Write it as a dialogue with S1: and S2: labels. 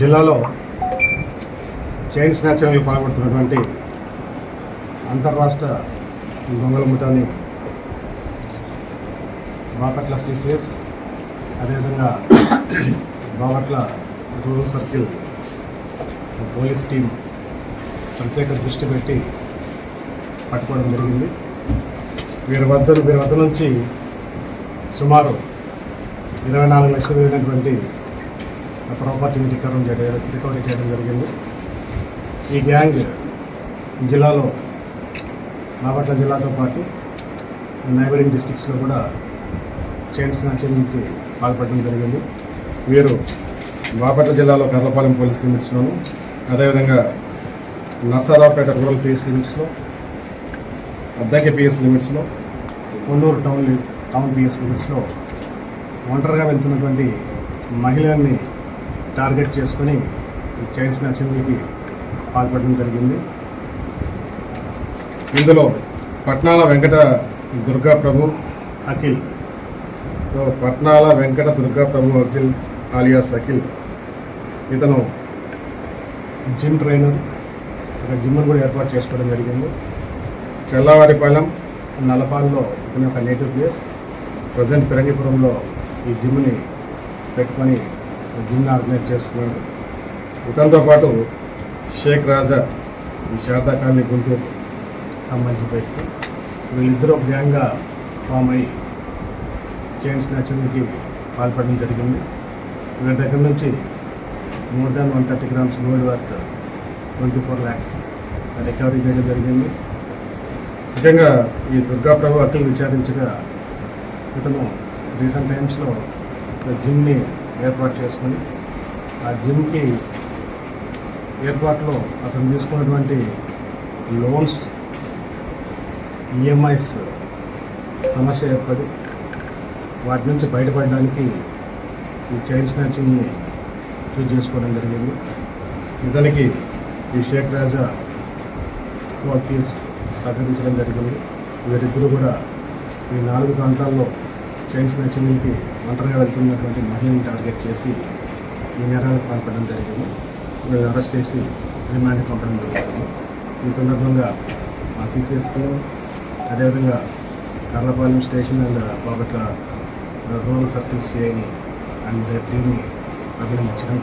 S1: జిల్లాలో చైన్ స్నాచింగ్లు పాల్పడుతున్నటువంటి అంతర్రాష్ట్ర దొంగల ముఠాని బాపట్ల సిసిఎస్, అదేవిధంగా Bapatla rural circle police team ప్రత్యేక దృష్టి పెట్టి పట్టుకోవడం జరిగింది. వీరి వద్ద నుంచి సుమారు 24 లక్షలు అయినటువంటి ప్రాపర్టీని రికవరీ చేయడం జరిగింది. ఈ గ్యాంగ్ జిల్లాలో బాపట్ల జిల్లాతో పాటు నైబరింగ్ డిస్ట్రిక్ట్స్లో కూడా చైన్ స్నాచింగ్కి పాల్పడడం జరిగింది. వీరు బాపట్ల జిల్లాలో కర్లపాలెం పోలీస్ లిమిట్స్లోను, అదేవిధంగా నర్సారావుపేట రూరల్ పిఎస్ లిమిట్స్లో, అద్దంకి పిఎస్ లిమిట్స్లో, కొల్లూరు టౌన్ పిఎస్ లిమిట్స్లో ఒంటరిగా వెళ్తున్నటువంటి మహిళల్ని టార్గెట్ చేసుకుని చైన్ స్నాచింగ్కి పాల్పడడం జరిగింది. ఇందులో పట్నాల వెంకట దుర్గా ప్రభు అఖిల్, పట్నాల వెంకట దుర్గా ప్రభు అఖిల్ ఆలియాస్ అఖిల్, ఇతను జిమ్ ట్రైనర్, అక్కడ జిమ్ను కూడా ఏర్పాటు చేసుకోవడం జరిగింది. చెల్లవారిపాలెం నల్లపాలలో ఇతని యొక్క నేటివ్ ప్లేస్. ప్రజెంట్ పిరంగిపురంలో ఈ జిమ్ని పెట్టుకొని జిమ్ని ఆర్గనైజ్ చేస్తున్నాడు. ఇతనితో పాటు షేక్ రాజా, ఈ శారదా కాలనీ గుంటూరు సంబంధించిన వ్యక్తి. వీళ్ళిద్దరూ ఒక గ్యాంగ్గా ఫామ్ అయ్యి చైన్ స్నాచింగ్కి పాల్పడడం జరిగింది. వీళ్ళ దగ్గర నుంచి more than 130 grams gold worth 24 lakhs recovery చేయడం జరిగింది. ముఖ్యంగా ఈ దుర్గా ప్రభు అఖిల్ విచారించగా ఇతను రీసెంట్ టైమ్స్లో జిమ్ని ఏర్పాటు చేసుకొని ఆ జిమ్కి ఏర్పాటులో అతను తీసుకున్నటువంటి లోన్స్, ఈఎంఐస్ సమస్య ఏర్పడి వాటి నుంచి బయటపడడానికి ఈ చైన్ స్నాచింగ్ని చూజ్ చేసుకోవడం జరిగింది. ఇతనికి ఈ షేక్ రాజా కేసు సహకరించడం జరిగింది. వీరిద్దరూ కూడా ఈ 4 ప్రాంతాల్లో చైన్ స్నాచింగ్కి ఒంటరిగా వెళ్తున్నటువంటి మహిళని టార్గెట్ చేసి ఈ నేరాలకు పాల్పడడం జరిగింది. వీళ్ళని అరెస్ట్ చేసి రిమాండ్కి పంపడం జరుగుతుంది. ఈ సందర్భంగా మా సిసిఎస్ టీం, అదేవిధంగా Karlapalem station and Bapatla rural circle సిఐని అండ్ టీంని అభినందించడం